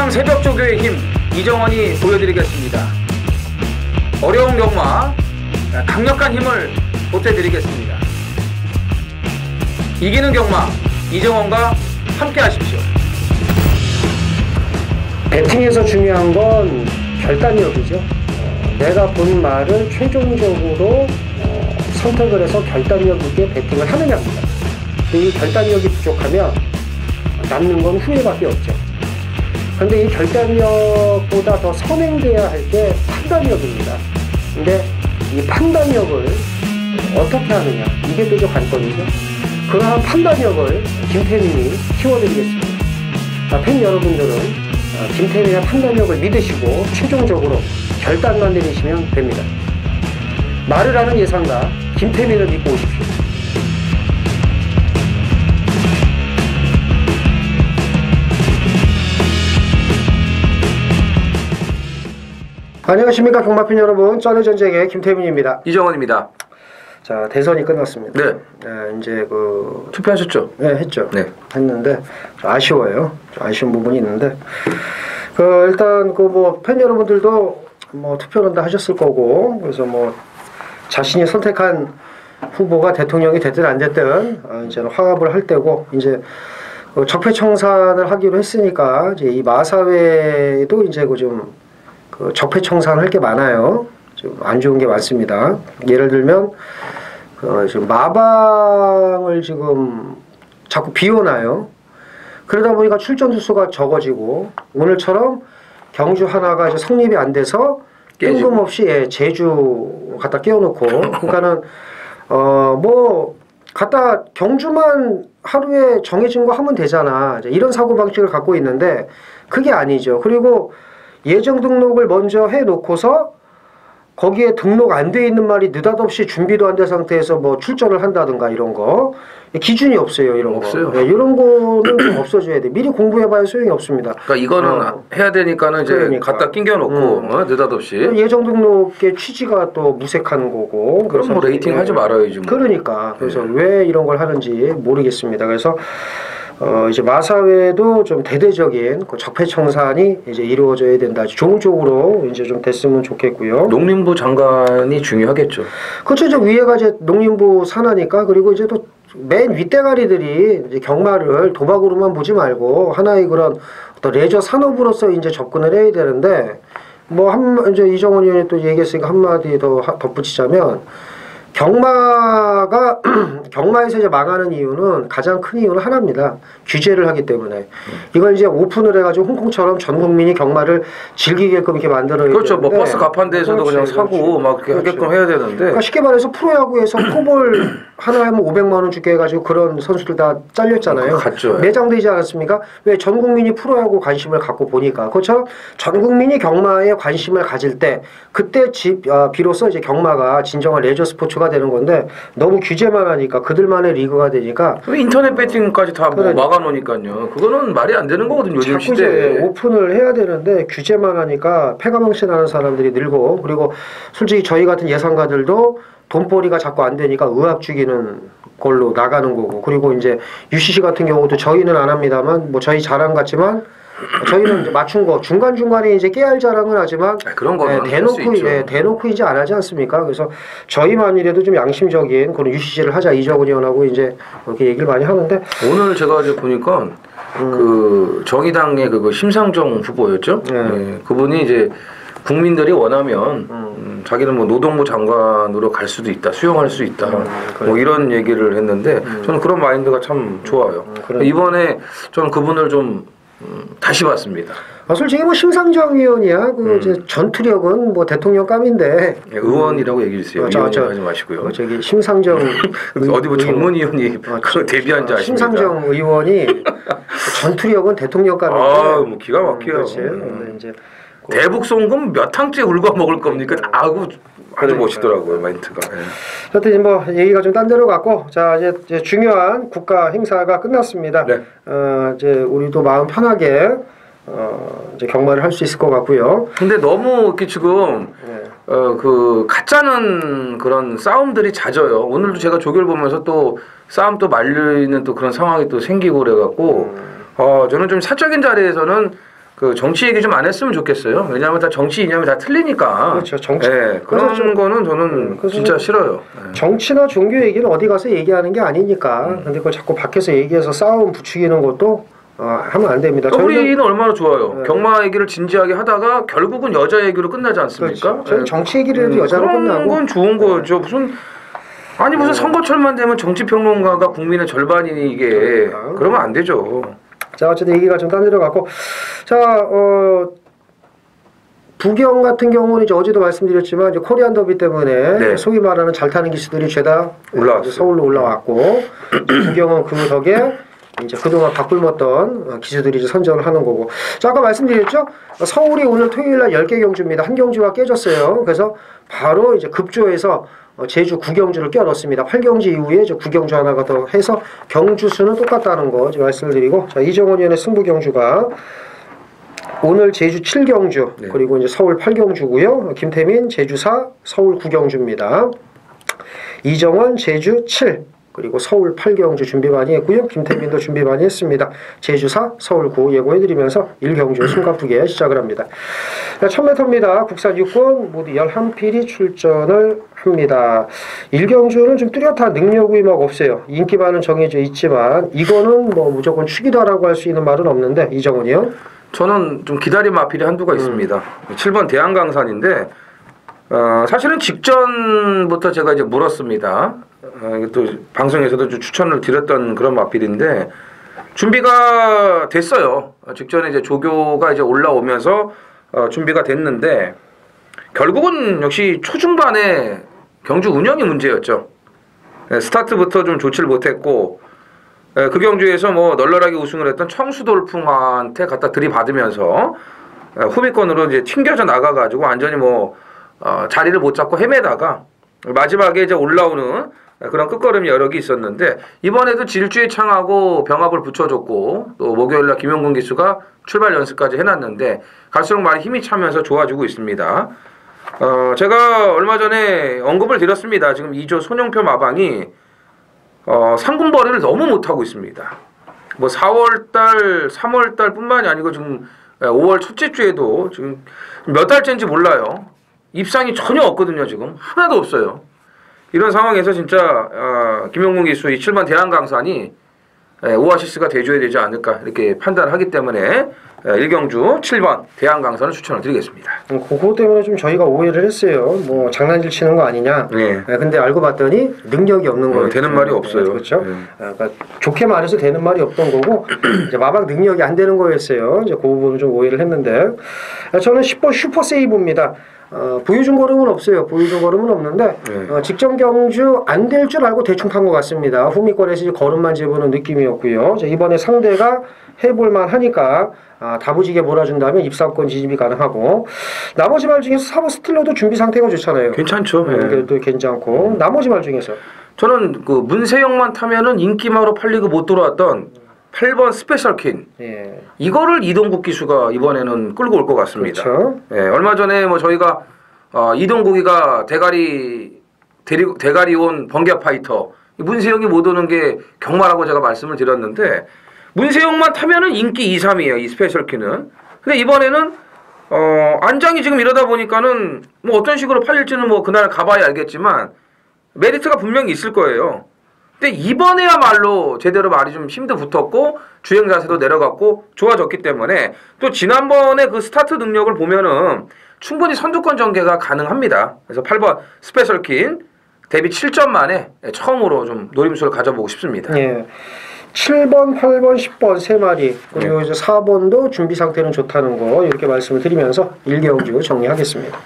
대한민국 새벽조교의 힘 이정원이 보여드리겠습니다. 어려운 경마 강력한 힘을 보태드리겠습니다. 이기는 경마 이정원과 함께 하십시오. 배팅에서 중요한 건 결단력이죠. 내가 본 말을 최종적으로 선택을 해서 결단력 있게 배팅을 하느냐입니다. 이 결단력이 부족하면 남는 건 후회밖에 없죠. 그런데 이 결단력보다 더 선행돼야 할 게 판단력입니다. 근데 이 판단력을 어떻게 하느냐, 이게 또 관건이죠. 그러한 판단력을 김태민이 키워드리겠습니다. 팬 여러분들은 김태민의 판단력을 믿으시고 최종적으로 결단만 내리시면 됩니다. 말을 하는 예상가 김태민을 믿고 오십시오. 안녕하십니까 경마팬 여러분, 쩌네전쟁의 김태민입니다. 이정원입니다. 자, 대선이 끝났습니다. 네. 이제 투표하셨죠? 네, 했죠. 네. 했는데 좀 아쉬워요. 좀 아쉬운 부분이 있는데 일단 팬 여러분들도 투표는 다 하셨을 거고, 그래서 자신이 선택한 후보가 대통령이 됐든 안 됐든 이제는 화합을 할 때고, 이제 적폐청산을 하기로 했으니까 이제 이 마사회도 이제 좀 적폐청산 할 게 많아요. 좀 안 좋은 게 많습니다. 예를 들면 지금 마방을 지금 자꾸 비워놔요. 그러다 보니까 출전 수가 적어지고, 오늘처럼 경주 하나가 이제 성립이 안 돼서 뜬금없이 제주 갖다 끼워놓고, 그러니까는 갖다 경주만 하루에 정해진 거 하면 되잖아, 이런 사고방식을 갖고 있는데 그게 아니죠. 그리고 예정 등록을 먼저 해놓고서 거기에 등록 안 돼 있는 말이 느닷없이 준비도 안 된 상태에서 출전을 한다든가 이런 거, 기준이 없어요. 이런 없어요. 거. 네, 이런 거는 좀 없어져야 돼. 미리 공부해봐야 소용이 없습니다. 그러니까 이거는 해야 되니까는 이제 갖다 낑겨놓고 느닷없이 예정 등록의 취지가 또 무색한 거고. 그럼 레이팅 하지 말아야지. 그러니까 그래서 왜 이런 걸 하는지 모르겠습니다. 그래서 이제 마사회도 좀 대대적인 적폐청산이 이제 이루어져야 된다. 좋은 쪽으로 이제 좀 됐으면 좋겠고요. 농림부 장관이 중요하겠죠. 그렇죠. 저 위에가 이제 농림부 산하니까. 그리고 이제 또 맨 윗대가리들이 이제 경마를 도박으로만 보지 말고 하나의 그런 어떤 레저 산업으로서 이제 접근을 해야 되는데, 이제 이정원 의원이 또 얘기했으니까 한마디 더 덧붙이자면, 경마에서 이제 망하는 이유는, 가장 큰 이유는 하나입니다. 규제를 하기 때문에. 이걸 이제 오픈을 해가지고 홍콩처럼 전 국민이 경마를 즐기게끔 이렇게 만들어야 그렇죠. 되는데, 버스 가판대에서도 그냥 사고 막 그렇게 하게끔 해야 되는데. 그러니까 쉽게 말해서 프로야구에서 포볼 하나 하면 500만 원 주게 해가지고 그런 선수들 다 잘렸잖아요. 갔죠. 매장되지 않았습니까? 왜? 전 국민이 프로야구 관심을 갖고 보니까. 그것처럼 전 국민이 경마에 관심을 가질 때, 그때 비로소 이제 경마가 진정한 레저 스포츠가 되는 건데, 너무 규제만 하니까 그들만의 리그가 되니까. 인터넷 배팅까지 다 막아놓으니까요. 그거는 말이 안 되는 거거든요. 요즘 시대에. 오픈을 해야 되는데 규제만 하니까 패가망신하는 사람들이 늘고, 그리고 솔직히 저희 같은 예상가들도 돈벌이가 자꾸 안 되니까 의학 죽이는 걸로 나가는 거고, 그리고 이제 UCC 같은 경우도 저희는 안 합니다만, 저희 자랑 같지만 저희는 이제 맞춘 거 중간중간에 이제 깨알 자랑을 하지만 그런 거는 대놓고 이제 안 하지 않습니까? 그래서 저희만이라도 좀 양심적인 그런 UCC를 하자, 이정훈 의원하고 이제 그렇게 얘기를 많이 하는데, 오늘 제가 이제 보니까 정의당의 심상정 후보였죠. 네. 그분이 이제 국민들이 원하면 자기는 노동부 장관으로 갈 수도 있다, 수용할 수 있다, 이런 얘기를 했는데 저는 그런 마인드가 참 좋아요. 이번에 저는 그분을 좀 다시 봤습니다. 솔직히 심상정 의원이야 이제 전투력은 대통령감인데. 의원이라고 얘기해 주세요. 의원이 하지 마시고요. 저기 심상정 어디 전문위원이 데뷔한 자 아십니까? 심상정 의원이 전투력은 대통령감인데. 기가 막혀요. 이제 대북 송금 몇 항째 울고 먹을 겁니까? 아주 멋있더라고요, 마인드가. 하여튼 얘기가 좀 딴 데로 갔고, 자 이제 중요한 국가 행사가 끝났습니다. 네. 이제 우리도 마음 편하게 이제 경마를 할 수 있을 것 같고요. 근데 너무 이렇게 지금 가짜는 그런 싸움들이 잦아요. 오늘도 제가 조교를 보면서 또 싸움 또 말리는 또 그런 상황이 또 생기고 그래갖고 저는 좀 사적인 자리에서는 그 정치 얘기 좀 안 했으면 좋겠어요. 왜냐하면 다 정치 이념이 다 틀리니까. 그렇죠. 정치. 예, 그런 거는 저는 진짜 싫어요. 예. 정치나 종교 얘기는 어디 가서 얘기하는 게 아니니까. 근데 그걸 자꾸 밖에서 얘기해서 싸움 부추기는 것도 하면 안 됩니다. 우리는 얼마나 좋아요. 경마 얘기를 진지하게 하다가 결국은 여자 얘기로 끝나지 않습니까? 그렇죠. 저는 정치 얘기를 해도 여자로 끝나고. 그런 건 좋은 거죠. 무슨 선거철만 되면 정치평론가가 국민의 절반이니 이게 그러면 안 되죠. 자, 어쨌든 얘기가 좀 딴데로 자, 부경 같은 경우는 이제 어제도 말씀드렸지만 이제 코리안 더비 때문에 네. 소위 말하는 잘 타는 기수들이 죄다 서울로 올라왔고 부경은 그 덕에 이제 그동안 바꿀었던 기수들이 이제 선전을 하는 거고. 자, 아까 말씀드렸죠? 서울이 오늘 토요일 날 10개 경주입니다. 한 경주가 깨졌어요. 그래서 바로 이제 급조해서 제주 9경주를 껴넣습니다. 8경주 이후에 이제 9경주 하나가 더 해서 경주 수는 똑같다는 거 말씀을 드리고, 자, 이정원 의원의 승부 경주가 오늘 제주 7경주 네. 그리고 이제 서울 8경주고요. 김태민 제주 4, 서울 9경주입니다. 이정원 제주 7 그리고 서울 8경주 준비 많이 했고요. 김태민도 준비 많이 했습니다. 제주 4, 서울 9 예고해드리면서 1경주 숨가쁘게 시작을 합니다. 1000m입니다. 국산 육군 모두 11필이 출전을 합니다. 1경주는 좀 뚜렷한 능력이 막 없어요. 인기만은 정해져 있지만 이거는 뭐 무조건 축이다라고 할 수 있는 말은 없는데, 이정훈이요? 저는 좀 기다림 마필이 한두가 있습니다. 7번 대한강산인데 사실은 직전부터 제가 이제 물었습니다. 또 방송에서도 좀 추천을 드렸던 그런 마필인데 준비가 됐어요. 직전에 이제 조교가 이제 올라오면서 준비가 됐는데 결국은 역시 초중반에 경주 운영이 문제였죠. 스타트부터 좀 좋지를 못했고 그 경주에서 뭐 널널하게 우승을 했던 청수돌풍한테 갖다 들이받으면서 후미권으로 이제 튕겨져 나가가지고 완전히 뭐 자리를 못 잡고 헤매다가 마지막에 이제 올라오는 그런 끝걸음 여력이 있었는데 이번에도 질주에 창하고 병합을 붙여줬고 또 목요일날 김용근 기수가 출발 연습까지 해놨는데 갈수록 많이 힘이 차면서 좋아지고 있습니다. 제가 얼마 전에 언급을 드렸습니다. 지금 2조 손용표 마방이 상군거리를 너무 못하고 있습니다. 뭐 4월달, 3월달 뿐만이 아니고 지금 5월 첫째 주에도 지금 몇 달째인지 몰라요. 입상이 전혀 없거든요. 지금 하나도 없어요. 이런 상황에서 진짜 김용근 기수 이 7번 대한강산이 오아시스가 돼줘야 되지 않을까 이렇게 판단을 하기 때문에 1경주 7번 대한강산을 추천을 드리겠습니다. 그거 때문에 좀 저희가 오해를 했어요. 뭐 장난질 치는 거 아니냐. 네. 근데 알고 봤더니 능력이 없는 거예요. 되는 말이 없어요. 그렇죠. 네. 그러니까 좋게 말해서 되는 말이 없던 거고 이제 마방 능력이 안 되는 거였어요. 이제 그 부분을 좀 오해를 했는데 저는 10번 슈퍼 세이브입니다. 보여준 걸음은 없어요. 보여준 걸음은 없는데 직전 경주 안 될 줄 알고 대충 탄 것 같습니다. 후미권에서 걸음만 재보는 느낌이었고요. 이번에 상대가 해볼만 하니까 다부지게 몰아준다면 입상권 지집이 가능하고, 나머지 말 중에서 4번 스틸러도 준비 상태가 좋잖아요. 괜찮죠. 도 괜찮고, 나머지 말 중에서 저는 그 문세영만 타면은 인기마로 팔리고 못 돌아왔던 8번 스페셜 퀸. 예. 이거를 이동국 기수가 이번에는 끌고 올 것 같습니다. 그렇죠. 예, 얼마 전에 뭐 저희가 이동국이가 대가리 온 번개 파이터 문세영이 못 오는 게 경마라고 제가 말씀을 드렸는데 문세영만 타면은 인기 2, 3이에요. 이 스페셜 퀸은. 근데 이번에는 안장이 지금 이러다 보니까는 뭐 어떤 식으로 팔릴지는 뭐 그날 가봐야 알겠지만 메리트가 분명히 있을 거예요. 근데 이번에야말로 제대로 말이 좀 힘도 붙었고 주행 자세도 내려갔고 좋아졌기 때문에 또 지난번에 그 스타트 능력을 보면은 충분히 선두권 전개가 가능합니다. 그래서 8번 스페셜 퀸 데뷔 7점 만에 처음으로 좀 노림수를 가져보고 싶습니다. 예. 7번, 8번, 10번 세 마리 그리고 이제 4번도 준비 상태는 좋다는 거 이렇게 말씀을 드리면서 1경주 정리하겠습니다.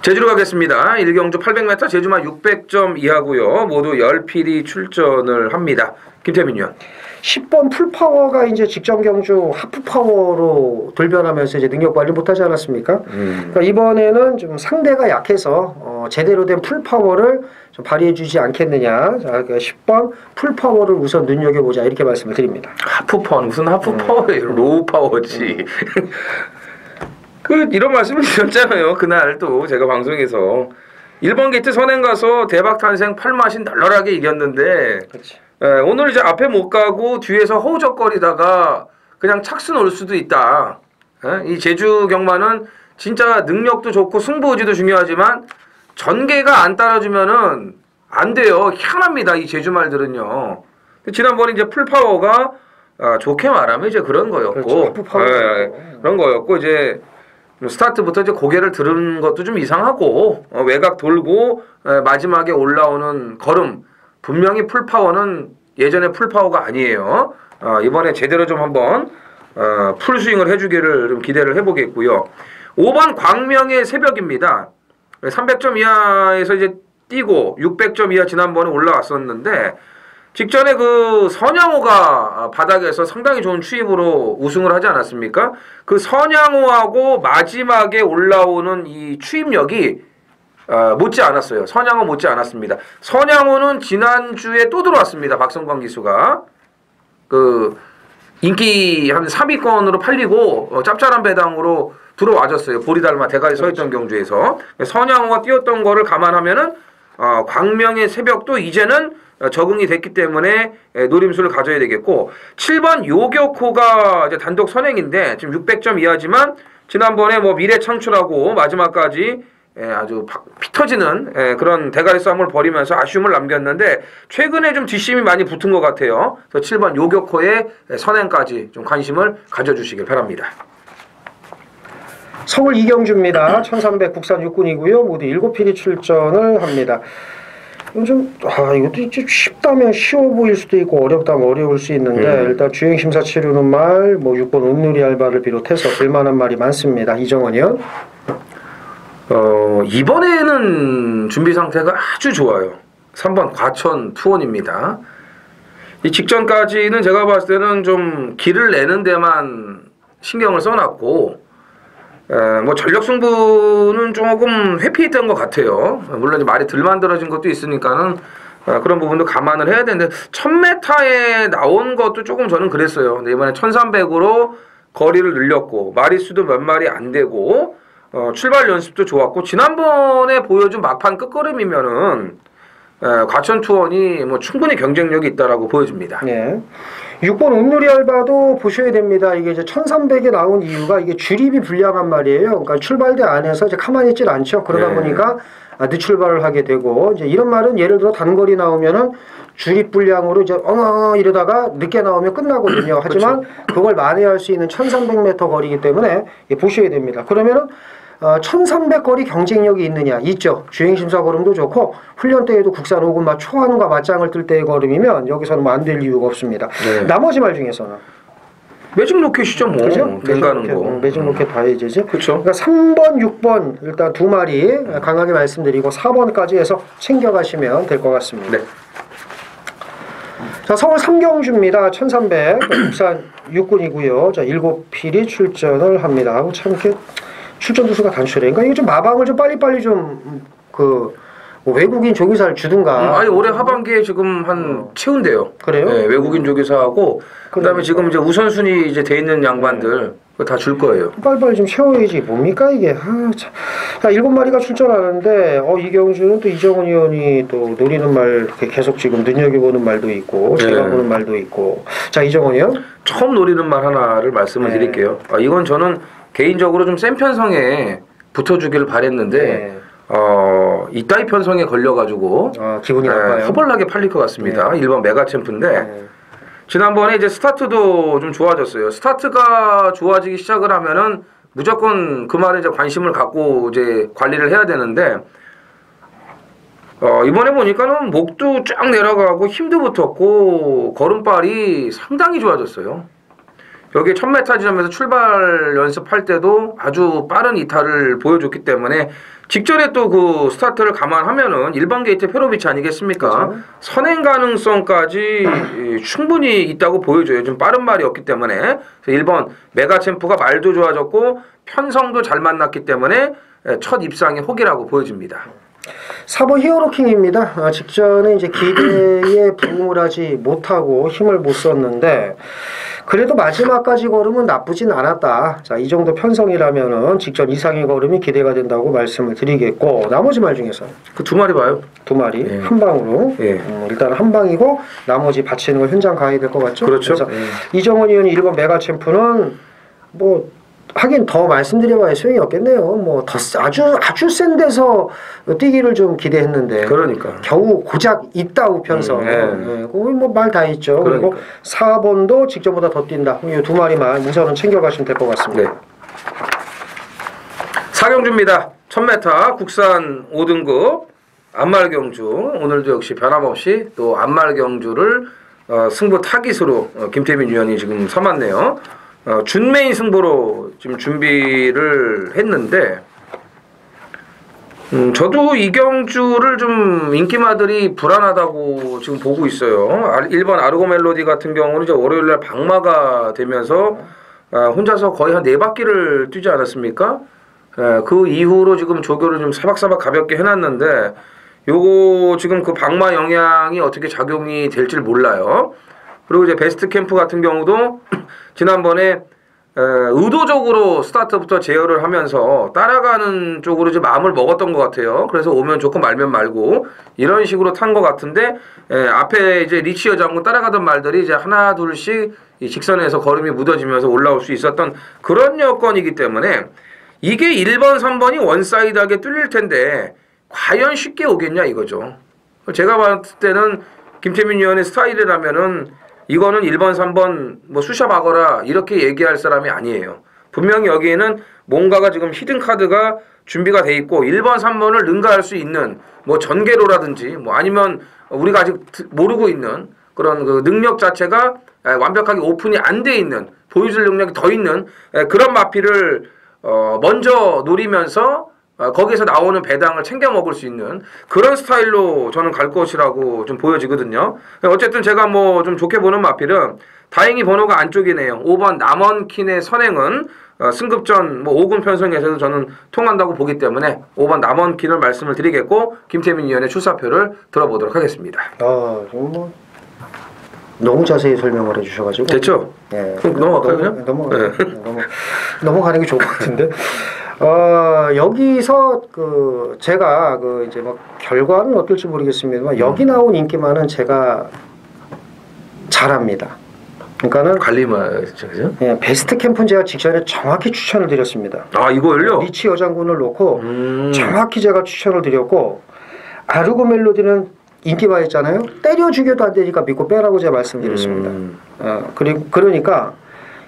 제주로 가겠습니다. 1경주 800m 제주만 600점 이하고요. 모두 10필이 출전을 합니다. 김태민 위원. 10번 풀파워가 이제 직전 경주 하프파워로 돌변하면서 이제 능력 발휘 못하지 않았습니까? 그러니까 이번에는 좀 상대가 약해서 제대로 된 풀파워를 좀 발휘해주지 않겠느냐. 자, 그러니까 10번 풀파워를 우선 눈여겨보자 이렇게 말씀을 드립니다. 하프파워 무슨 하프파워예요? 로우파워지. 이런 말씀을 드렸잖아요. 그날 또 제가 방송에서 1번 게이트 선행 가서 대박 탄생 8마신 널널하게 이겼는데 그렇지. 오늘 이제 앞에 못 가고 뒤에서 허우적거리다가 그냥 착순 올 수도 있다. 이 제주 경마는 진짜 능력도 좋고 승부의지도 중요하지만 전개가 안 따라주면은 안 돼요. 희한합니다. 이 제주 말들은요. 지난번에 이제 풀파워가 좋게 말하면 이제 그런 거였고, 그렇죠. 그런 거였고 이제 스타트부터 이제 고개를 들은 것도 좀 이상하고 외곽 돌고 마지막에 올라오는 걸음 분명히 풀파워는 예전에 풀파워가 아니에요. 이번에 제대로 좀 한번 풀스윙을 해주기를 좀 기대를 해보겠고요. 5번 광명의 새벽입니다. 300점 이하에서 이제 뛰고 600점 이하 지난번에 올라왔었는데 직전에 그 선양호가 바닥에서 상당히 좋은 추입으로 우승을 하지 않았습니까? 그 선양호하고 마지막에 올라오는 이 추입력이 못지 않았어요. 선양호 못지 않았습니다. 선양호는 지난주에 또 들어왔습니다. 박성광 기수가 그 인기 한 3위권으로 팔리고 짭짤한 배당으로 들어와줬어요. 보리 닮아 대가리 서있던 경주에서 선양호가 뛰었던 거를 감안하면은 광명의 새벽도 이제는 적응이 됐기 때문에 노림수를 가져야 되겠고 7번 요격호가 이제 단독 선행인데 지금 600점 이하지만 지난번에 뭐 미래 창출하고 마지막까지 아주 피 터지는 그런 대가리 싸움을 벌이면서 아쉬움을 남겼는데 최근에 좀 뒷심이 많이 붙은 것 같아요. 그래서 7번 요격호의 선행까지 좀 관심을 가져주시길 바랍니다. 서울 이경주입니다. 1300 국산 육군이고요. 모두 7필이 출전을 합니다. 요즘 이것도 이제 쉽다면 쉬워 보일 수도 있고 어렵다면 어려울 수 있는데 일단 주행심사 치르는 말, 뭐 6번 온누리 알바를 비롯해서 볼만한 말이 많습니다. 이정원이요? 이번에는 준비 상태가 아주 좋아요. 3번 과천 투혼입니다. 이 직전까지는 제가 봤을 때는 좀 길을 내는 데만 신경을 써놨고 뭐 전력 승부는 조금 회피했던 것 같아요. 물론 말이 덜 만들어진 것도 있으니까는 그런 부분도 감안을 해야 되는데 1000m에 나온 것도 조금 저는 그랬어요. 근데 이번에 1300으로 거리를 늘렸고 마리수도 몇 마리 안 되고 출발 연습도 좋았고 지난번에 보여준 막판 끝걸음이면은 과천 투혼이 뭐 충분히 경쟁력이 있다라고 보여집니다. 네. 6번 온누리 알바도 보셔야 됩니다. 이게 이제 1300에 나온 이유가 이게 주립이 불량한 말이에요. 그러니까 출발대 안에서 이제 가만히 있질 않죠. 그러다 보니까 늦출발을 하게 되고 이제 이런 말은 예를 들어 단거리 나오면은 주립 불량으로 이제 이러다가 늦게 나오면 끝나거든요. 하지만 그걸 만회할 수 있는 1300m 거리이기 때문에 보셔야 됩니다. 그러면은 1300 거리 경쟁력이 있느냐? 있죠. 주행심사 걸음도 좋고 훈련 때에도 국산 5군 초안과 맞짱을 뜰 때의 걸음이면 여기서는 뭐 안 될 이유가 없습니다. 네. 나머지 말 중에서는 매직 로켓이죠, 뭐. 그죠? 된가는 거. 매직 로켓 봐야지. 그렇죠. 그러니까 3번, 6번 일단 두 마리 강하게 말씀드리고 4번까지 해서 챙겨가시면 될 것 같습니다. 네. 자, 서울 삼경주입니다. 1300 국산 육군이고요. 자, 7필이 출전을 합니다. 참 이렇게 출전 두수가 단출해. 그러니까 이게 좀 마방을 좀 빨리빨리 좀 뭐 외국인 조교사를 주든가. 아니 올해 하반기에 지금 한 채운대요. 그래요? 네, 외국인 조교사하고 그다음에 지금 이제 우선순위 이제 돼 있는 양반들 그거 다 줄 거예요. 빨리빨리 좀 채워야지. 뭡니까 이게? 참. 자, 7마리가 출전하는데 이경주는 또 이정훈 의원이 또 노리는 말 이렇게 계속 지금 눈여겨보는 말도 있고 제가 보는 말도 있고. 자, 이정훈 의원 처음 노리는 말 하나를 말씀을 드릴게요. 이건 저는 개인적으로 좀 센 편성에 붙어주기를 바랬는데 이따위 편성에 걸려가지고 기분이 나빠요. 허벌나게 팔릴 것 같습니다. 1번 메가챔프인데 지난번에 이제 스타트도 좀 좋아졌어요. 스타트가 좋아지기 시작을 하면은 무조건 그 말에 이제 관심을 갖고 이제 관리를 해야 되는데 이번에 보니까는 목도 쫙 내려가고 힘도 붙었고 걸음발이 상당히 좋아졌어요. 여기 1000m 지점에서 출발 연습할 때도 아주 빠른 이탈을 보여줬기 때문에 직전에 또 그 스타트를 감안하면은 1번 게이트 페로비치 아니겠습니까? 그렇죠. 선행 가능성까지 충분히 있다고 보여줘요. 좀 빠른 말이었기 때문에 1번 메가챔프가 말도 좋아졌고 편성도 잘 만났기 때문에 첫 입상의 혹이라고 보여집니다. 4번 히어로킹입니다. 직전에 이제 기대에 부응을 하지 못하고 힘을 못 썼는데 그래도 마지막까지 걸으면 나쁘진 않았다. 자, 이 정도 편성이라면은 직전 이상의 걸음이 기대가 된다고 말씀을 드리겠고 나머지 말 중에서 그 두 마리 봐요. 두 마리 한 방으로 일단 한 방이고 나머지 받치는 걸 현장 가야 될 것 같죠? 그렇죠. 그래서 이정원 의원이 1번 메가챔프는 뭐 하긴 더 말씀드려봐야 소용이 없겠네요. 뭐 더 아주 센 데서 뛰기를 좀 기대했는데 그러니까 겨우 고작 이따우 편서 거의 뭐 말 다 했죠. 그러니까. 그리고 4번도 직전보다 더 뛴다. 이 두 마리만 우선은 챙겨가시면 될 것 같습니다. 네. 사경주입니다. 1000m 국산 5등급 안말경주 오늘도 역시 변함없이 또 안말경주를 승부 타깃으로 김태민 위원이 지금 삼았네요. 준메인 승부로 지금 준비를 했는데 저도 이 경주를 좀 인기마들이 불안하다고 지금 보고 있어요. 1번 아르고 멜로디 같은 경우는 이제 월요일날 방마가 되면서 혼자서 거의 한 4바퀴를 뛰지 않았습니까? 그 이후로 지금 조교를 좀 사박사박 가볍게 해놨는데 요거 지금 그 방마 영향이 어떻게 작용이 될지 몰라요. 그리고 이제 베스트 캠프 같은 경우도 지난번에 의도적으로 스타트부터 제어를 하면서 따라가는 쪽으로 이제 마음을 먹었던 것 같아요. 그래서 오면 좋고 말면 말고 이런 식으로 탄 것 같은데 앞에 이제 리치어 장군 따라가던 말들이 이제 하나 둘씩 이 직선에서 걸음이 묻어지면서 올라올 수 있었던 그런 여건이기 때문에 이게 1번, 3번이 원사이드하게 뚫릴 텐데 과연 쉽게 오겠냐 이거죠. 제가 봤을 때는 김태민 위원의 스타일이라면은 이거는 1번, 3번 뭐 수샵하거라 이렇게 얘기할 사람이 아니에요. 분명히 여기에는 뭔가가 지금 히든 카드가 준비가 돼 있고 1번, 3번을 능가할 수 있는 뭐 전개로라든지 뭐 아니면 우리가 아직 모르고 있는 그런 그 능력 자체가 완벽하게 오픈이 안 돼 있는 보여줄 능력이 더 있는 그런 마피를 먼저 노리면서 거기에서 나오는 배당을 챙겨 먹을 수 있는 그런 스타일로 저는 갈 것이라고 좀 보여지거든요. 어쨌든 제가 뭐 좀 좋게 보는 마필은 다행히 번호가 안쪽이네요. 5번 남원킨의 선행은 승급전 뭐 5군 편성에서도 저는 통한다고 보기 때문에 5번 남원킨을 말씀을 드리겠고 김태민 위원의 출사표를 들어보도록 하겠습니다. 뭐 너무 자세히 설명을 해주셔가지고 됐죠? 네. 넘어갈까요 그냥? 넘어가는 게 좋을 것 같은데. 여기서 그 제가 그 이제 뭐 결과는 어떨지 모르겠습니다만 여기 나온 인기만은 제가 잘합니다. 그러니까는 관리만 그죠? 예, 베스트 캠프는 제가 직전에 정확히 추천을 드렸습니다. 아 이거를요? 리치 여장군을 놓고 정확히 제가 추천을 드렸고 아르고 멜로디는 인기가 있잖아요. 때려 죽여도 안 되니까 믿고 빼라고 제가 말씀드렸습니다. 그러니까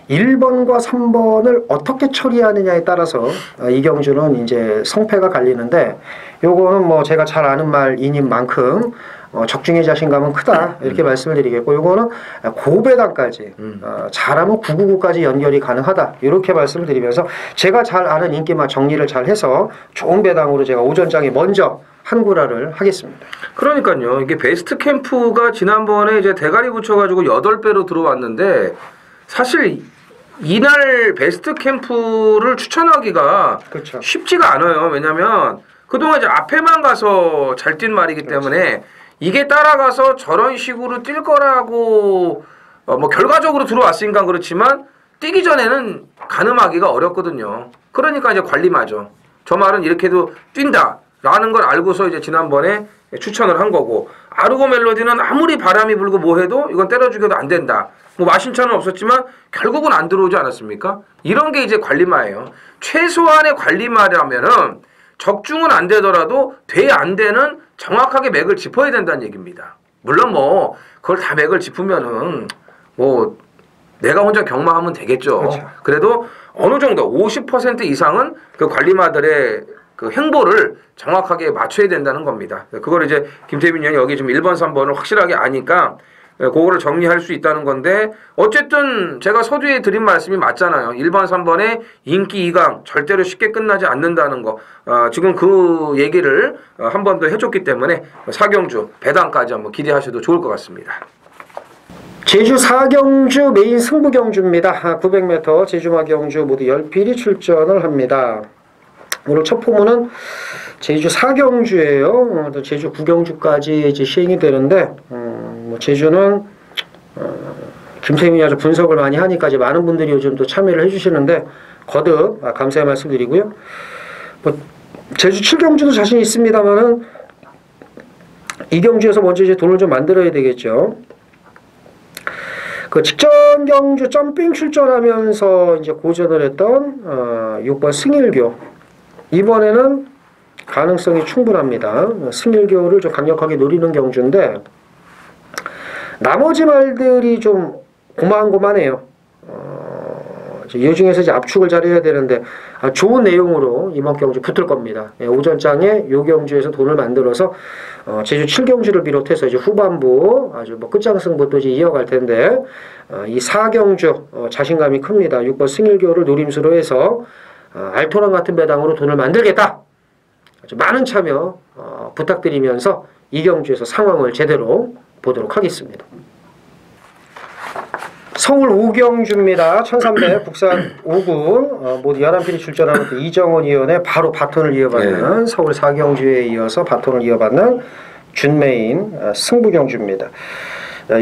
1번과 3번을 어떻게 처리하느냐에 따라서 이 경주는 이제 성패가 갈리는데 요거는 뭐 제가 잘 아는 말인 만큼 적중의 자신감은 크다 이렇게 말씀을 드리겠고 요거는 고배당까지 잘하면 999까지 연결이 가능하다 이렇게 말씀을 드리면서 제가 잘 아는 인기만 정리를 잘 해서 좋은 배당으로 제가 오전장에 먼저 한 구라를 하겠습니다. 그러니까요. 이게 베스트 캠프가 지난번에 이제 대가리 붙여가지고 8배로 들어왔는데 사실 이날 베스트 캠프를 추천하기가 그렇죠. 쉽지가 않아요. 왜냐면 그동안 이제 앞에만 가서 잘 뛴 말이기 때문에 이게 따라가서 저런 식으로 뛸 거라고 뭐 결과적으로 들어왔으니까 그렇지만 뛰기 전에는 가늠하기가 어렵거든요. 그러니까 이제 관리마죠. 저 말은 이렇게도 뛴다라는 걸 알고서 이제 지난번에 추천을 한 거고 아르고 멜로디는 아무리 바람이 불고 뭐 해도 이건 때려 죽여도 안 된다. 뭐 마신차는 없었지만 결국은 안 들어오지 않았습니까? 이런 게 이제 관리마예요. 최소한의 관리마라면은 적중은 안 되더라도 돼 안 되는 정확하게 맥을 짚어야 된다는 얘기입니다. 물론 뭐 그걸 다 맥을 짚으면은 뭐 내가 혼자 경마하면 되겠죠. 그렇죠. 그래도 어느 정도 50% 이상은 그 관리마들의 그 행보를 정확하게 맞춰야 된다는 겁니다. 그걸 이제 김태민 의원이 여기 지금 1번, 3번을 확실하게 아니까 그거를 정리할 수 있다는 건데 어쨌든 제가 서두에 드린 말씀이 맞잖아요. 1번, 3번의 인기 2강 절대로 쉽게 끝나지 않는다는 거. 지금 그 얘기를 한 번 더 해줬기 때문에 사경주 배당까지 한번 기대하셔도 좋을 것 같습니다. 제주 4경주 메인 승부 경주입니다. 900m 제주마 경주 모두 10필이 출전을 합니다. 오늘 첫 포문은 제주 4경주예요. 제주 9경주까지 이제 시행이 되는데 뭐 제주는 김태민이 아주 분석을 많이 하니까 이제 많은 분들이 요즘 또 참여를 해주시는데 거듭 감사의 말씀드리고요. 뭐 제주 7경주도 자신 있습니다만은 이 경주에서 먼저 이제 돈을 좀 만들어야 되겠죠. 그 직전 경주 점핑 출전하면서 이제 고전을 했던 6번 승일교 이번에는 가능성이 충분합니다. 승일교를 좀 강력하게 노리는 경주인데 나머지 말들이 좀 고만고만해요. 이 중에서 이제 압축을 잘해야 되는데 좋은 내용으로 이번 경주 붙을 겁니다. 오전장에 요 경주에서 돈을 만들어서 제주 7경주를 비롯해서 이제 후반부 아주 뭐 끝장승부도 이제 이어갈 텐데 이 4경주 자신감이 큽니다. 6번 승일교를 노림수로 해서 알토란 같은 배당으로 돈을 만들겠다. 아주 많은 참여 부탁드리면서 이 경주에서 상황을 제대로 보도록 하겠습니다. 서울 5경주입니다. 1300 국산 5군 모두 11필이 출전하는 그 이정원 의원의 바로 바톤을 이어받는 서울 4경주에 이어서 바톤을 이어받는 준메인 승부경주입니다.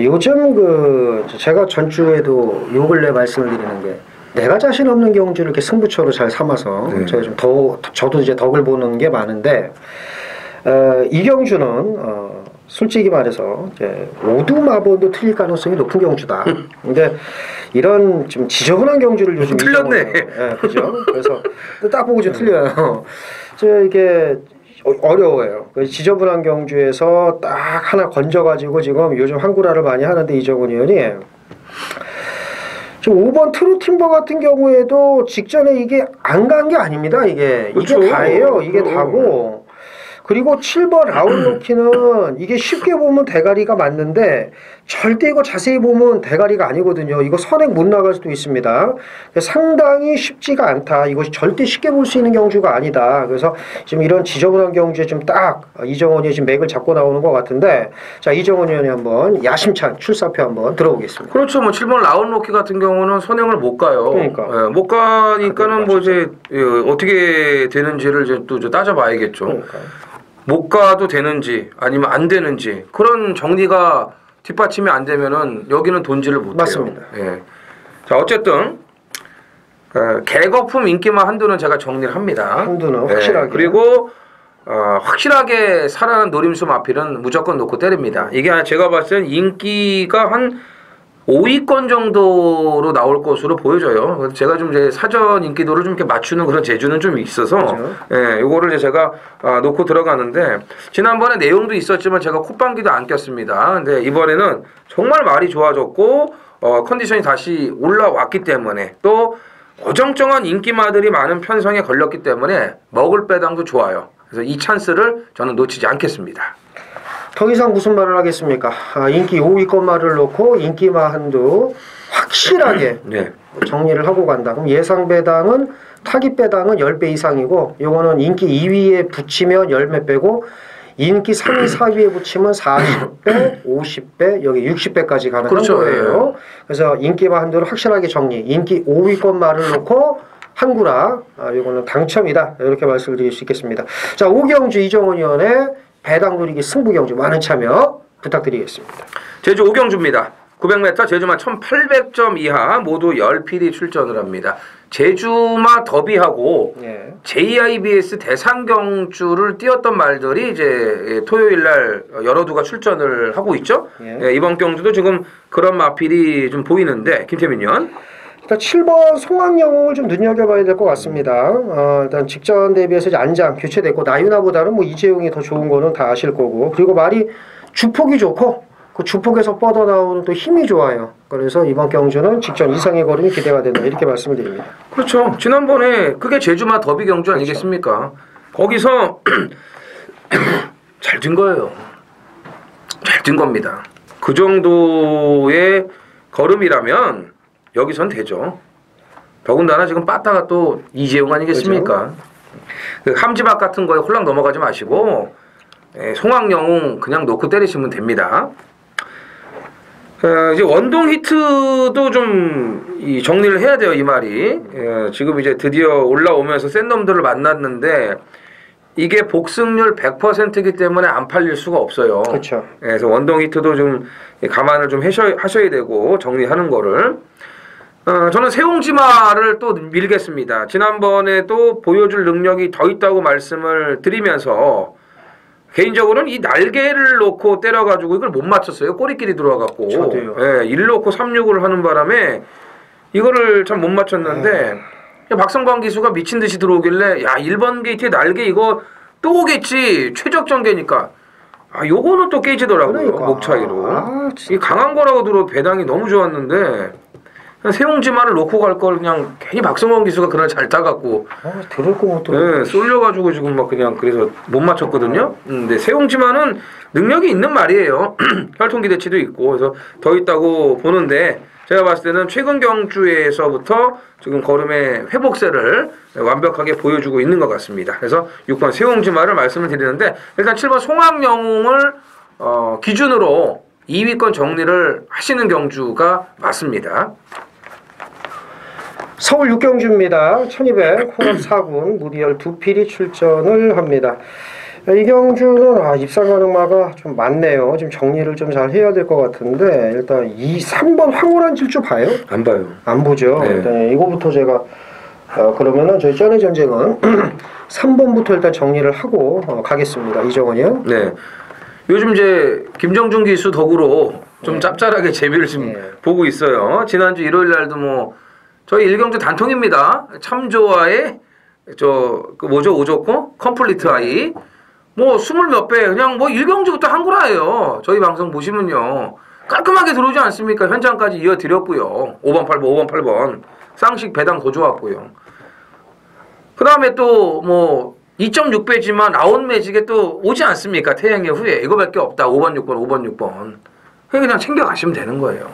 요즘 제가 전주에도 요 근래 말씀을 드리는 게 내가 자신 없는 경주를 이렇게 승부처로 잘 삼아서 제가 좀 저도 이제 덕을 보는 게 많은데 이 경주는 솔직히 말해서 이제 오두마번도 틀릴 가능성이 높은 경주다. 근데 이런 좀 지저분한 경주를 요즘 틀렸네. 그죠? 그래서 딱 보고 좀 틀려요. 이게 어려워요. 지저분한 경주에서 딱 하나 건져가지고 지금 요즘 한구라를 많이 하는데 이정훈 의원이 지금 5번 트루팀버 같은 경우에도 직전에 이게 안 간 게 아닙니다. 이게 다예요. 이게 다고. 그리고 7번 라운로키는 이게 쉽게 보면 대가리가 맞는데 절대 이거 자세히 보면 대가리가 아니거든요. 이거 선행 못 나갈 수도 있습니다. 상당히 쉽지가 않다. 이것이 절대 쉽게 볼 수 있는 경주가 아니다. 그래서 지금 이런 지저분한 경주에 좀 딱 이정원이 지금 맥을 잡고 나오는 것 같은데 자 이정원 의원이 한번 야심찬 출사표 한번 들어보겠습니다. 그렇죠. 뭐 7번 라운로키 같은 경우는 선행을 못 가요. 그러니까. 못 가니까는 뭐 이제 어떻게 되는지를 이제 또 따져봐야겠죠. 그러니까. 못 가도 되는지 아니면 안 되는지 그런 정리가 뒷받침이 안 되면은 여기는 돈지를 못해요. 맞습니다. 예. 자 어쨌든 개거품 인기만 한두는 제가 정리를 합니다. 한두는 확실하게. 그리고 확실하게 살아난 노림수 마필은 무조건 놓고 때립니다. 이게 제가 봤을 땐 인기가 한 5위권 정도로 나올 것으로 보여져요. 그래서 제가 좀 이제 사전 인기도를 좀 이렇게 맞추는 그런 재주는 좀 있어서, 그렇죠. 예, 요거를 이제 제가 놓고 들어가는데, 지난번에 내용도 있었지만 제가 콧방귀도 안 꼈습니다. 근데 이번에는 정말 말이 좋아졌고, 컨디션이 다시 올라왔기 때문에, 또 어정쩡한 인기마들이 많은 편성에 걸렸기 때문에 먹을 배당도 좋아요. 그래서 이 찬스를 저는 놓치지 않겠습니다. 더 이상 무슨 말을 하겠습니까? 인기 5위권 말을 놓고 인기마 한두 확실하게 네. 정리를 하고 간다. 그럼 예상 배당은 타깃 배당은 10배 이상이고 요거는 인기 2위에 붙이면 10몇 배고 인기 3위, 4위에 붙이면 40배, 50배, 여기 60배까지 가는 그렇죠. 거예요. 그래서 인기마 한두를 확실하게 정리. 인기 5위권 말을 놓고 한구라 요거는 당첨이다. 이렇게 말씀을 드릴 수 있겠습니다. 자, 5경주 이정원 의원의 배당 누리기 승부 경주 많은 참여 부탁드리겠습니다. 제주 5경주입니다. 900m 제주마 1800점 이하 모두 10필이 출전을 합니다. 제주마 더비하고 JIBS 대상경주를 뛰었던 말들이 이제 토요일 날 여러 두가 출전을 하고 있죠. 이번 경주도 지금 그런 마필이 좀 보이는데 김태민 의원. 일단 7번 송악영웅을 좀 눈여겨봐야 될 것 같습니다. 일단 직전 대비해서 이제 안장 교체됐고 나유나보다는 뭐 이재용이 더 좋은 거는 다 아실 거고 그리고 말이 주폭이 좋고 그 주폭에서 뻗어나오는 또 힘이 좋아요. 그래서 이번 경주는 직전 이상의 걸음이 기대가 된다 이렇게 말씀을 드립니다. 그렇죠. 지난번에 그게 제주마 더비 경주 아니겠습니까? 거기서 잘 뛴 거예요. 잘 뛴 겁니다. 그 정도의 걸음이라면 여기선 되죠. 더군다나 지금 빠따가 또 이재용 아니겠습니까? 그 함지박 같은 거에 홀랑 넘어가지 마시고 송악영웅 그냥 놓고 때리시면 됩니다. 이제 원동 히트도 좀 정리를 해야 돼요. 이 말이 지금 이제 드디어 올라오면서 센 놈들을 만났는데 이게 복승률 100%이기 때문에 안 팔릴 수가 없어요. 그렇죠. 그래서 원동 히트도 좀 감안을 좀 하셔야 되고 정리하는 거를. 저는 세옹지마를 또 밀겠습니다. 지난번에도 보여줄 능력이 더 있다고 말씀을 드리면서 개인적으로는 이 날개를 놓고 때려가지고 이걸 못 맞췄어요. 꼬리끼리 들어와갖고. 저도요. 예, 1 놓고 3-6을 하는 바람에 이거를 참 못 맞췄는데 박성광 기수가 미친 듯이 들어오길래 야 1번 게이트의 날개 이거 또 오겠지. 최적전개니까. 아 요거는 또 깨지더라고요. 그러니까. 목 차이로. 아, 이 강한 거라고 들어 배당이 너무 좋았는데 세웅지마를 놓고 갈 걸 그냥 괜히 박성광 기수가 그날 잘 타갖고 들을 거부터. 네, 쏠려가지고 지금 막 그냥 그래서 못 맞췄거든요. 근데 세웅지마는 능력이 있는 말이에요. 혈통기대치도 있고 그래서 더 있다고 보는데 제가 봤을 때는 최근 경주에서부터 지금 걸음의 회복세를 완벽하게 보여주고 있는 것 같습니다. 그래서 6번 세웅지마를 말씀을 드리는데 일단 7번 송악영웅을 기준으로 2위권 정리를 하시는 경주가 맞습니다. 서울 6경주입니다. 1200 홍합 4군 무리열 2필이 출전을 합니다. 이 경주는 입상 가능마가 좀 많네요. 지금 정리를 좀 잘 해야 될 것 같은데 일단 3번 황홀한 질주 봐요? 안 봐요. 안 보죠. 네. 일단 이거부터 제가 그러면은 저희 쩐의 전쟁은 3번부터 일단 정리를 하고 가겠습니다. 이정원이요. 네. 요즘 이제 김정준 기수 덕으로 좀 짭짤하게 재미를 지금 보고 있어요. 지난주 일요일 날도 뭐 저희 일경주 단통입니다. 참조와의 그 뭐죠 오조코 컴플리트 아이 뭐 20몇 배 그냥 뭐 일경주부터 한 거라예요. 저희 방송 보시면요 깔끔하게 들어오지 않습니까? 현장까지 이어드렸고요. 5번 8번 5번 8번 쌍식 배당 더 좋았고요. 그 다음에 또 뭐 2.6배지만 아웃 매직에 또 오지 않습니까? 태양의 후예 이거밖에 없다. 5번 6번 5번 6번 그냥 챙겨가시면 되는 거예요.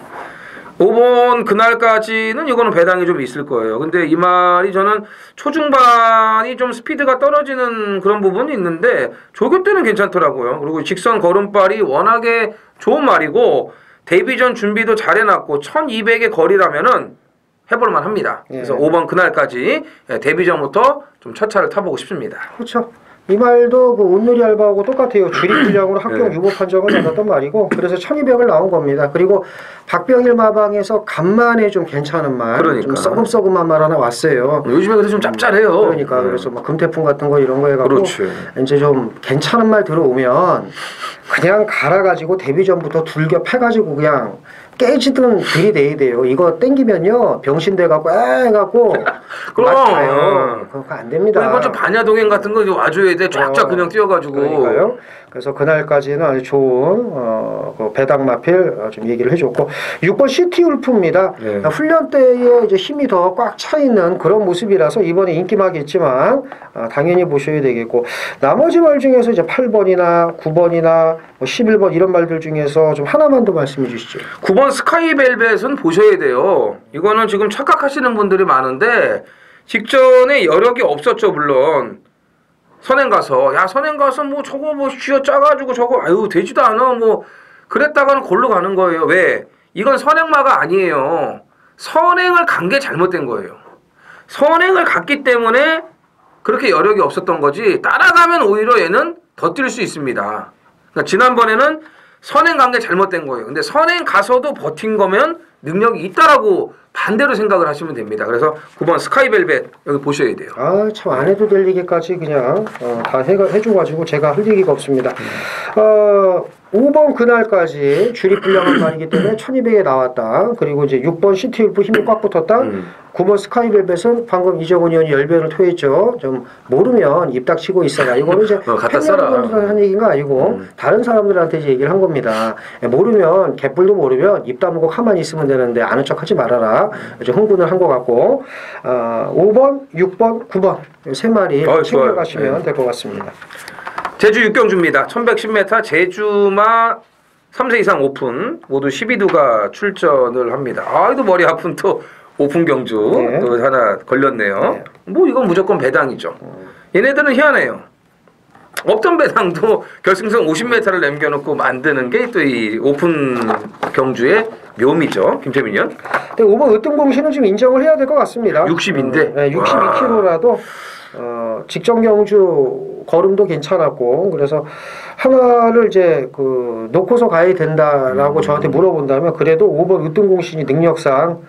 5번 그날까지는 이거는 배당이 좀 있을 거예요. 근데 이 말이 저는 초중반이 좀 스피드가 떨어지는 그런 부분이 있는데 조교 때는 괜찮더라고요. 그리고 직선 걸음발이 워낙에 좋은 말이고 데뷔 전 준비도 잘 해놨고 1200의 거리라면은 해볼만 합니다. 그래서 5번 그날까지 데뷔 전부터 좀 첫 차를 타보고 싶습니다. 그렇죠. 이 말도 그 온누리 알바하고 똑같아요. 주립 분량으로 합격 유보 판정을 받았던 말이고 그래서 1200을 나온 겁니다. 그리고 박병일 마방에서 간만에 좀 괜찮은 말, 그러니까. 좀 썩음썩음한 말 하나 왔어요. 요즘에 그래서 좀 짭짤해요. 그러니까 그래서 뭐 금태풍 같은 거 이런 거 해갖고 그렇지. 이제 좀 괜찮은 말 들어오면 그냥 갈아가지고 데뷔 전부터 둘겨 패가지고 그냥 깨지든 들이대야 돼요. 이거 땡기면요 병신돼갖고 해갖고 맞아요. 그거 안 됩니다. 이번 주 반야동행 같은 거 와줘야 돼. 쫙쫙 그냥 뛰어가지고. 그러니까요. 그래서 그날까지는 아주 좋은 그 배당 마필 좀 얘기를 해줬고 6번 시티 울프입니다. 네. 훈련 때에 이제 힘이 더 꽉 차 있는 그런 모습이라서 이번에 인기막이 있지만 당연히 보셔야 되겠고 나머지 말 중에서 이제 8번이나 9번이나 뭐 11번 이런 말들 중에서 좀 하나만 더 말씀해 주시죠. 9번 스카이벨벳은 보셔야 돼요. 이거는 지금 착각하시는 분들이 많은데 직전에 여력이 없었죠. 물론 선행 가서 뭐 저거 뭐 쥐어 짜가지고 저거 아유 되지도 않아 뭐 그랬다가는 골로 가는 거예요. 왜? 이건 선행마가 아니에요. 선행을 간 게 잘못된 거예요. 선행을 갔기 때문에 그렇게 여력이 없었던 거지 따라가면 오히려 얘는 더 뛸 수 있습니다. 그러니까 지난번에는 선행 간 게 잘못된 거예요. 근데 선행 가서도 버틴 거면 능력이 있다라고 반대로 생각을 하시면 됩니다. 그래서 9번 스카이벨벳 여기 보셔야 돼요. 참 안 해도 될 얘기까지 그냥 다 해줘가지고 제가 할 얘기가 없습니다. 5번 그날까지 주립 분량한 말이기 때문에 1200에 나왔다. 그리고 이제 6번 시티울프 힘이 꽉 붙었다. 9번 스카이벨벳은 방금 이정훈 의원이 열변을 토했죠. 좀 모르면 입 닥치고 있어라. 이거는 이제 갖다 써라. 한 얘기가 아니고 다른 사람들한테 이제 얘기를 한 겁니다. 모르면 개뿔도 모르면 입 다물고 가만히 있으면 되는데 아는 척하지 말아라. 이제 흥분을 한 것 같고 5번, 6번, 9번 세 마리 챙겨가시면 될 것 같습니다. 제주 6경주입니다. 1110m 제주마 3세 이상 오픈 모두 12두가 출전을 합니다. 아이도 머리 아픈 또 오픈 경주 또 하나 걸렸네요. 뭐 이건 무조건 배당이죠. 얘네들은 희한해요. 없던 배당도 결승선 50m를 남겨놓고 만드는 게 또 이 오픈 경주의 묘미죠. 김태민 의원. 근데 5번 으뜸공시는 좀 인정을 해야 될 것 같습니다. 60인데 62km라도 직전 경주 걸음도 괜찮았고 그래서 하나를 이제 그 놓고서 가야 된다라고 저한테 물어본다면 그래도 5번 으뜸공신이 능력상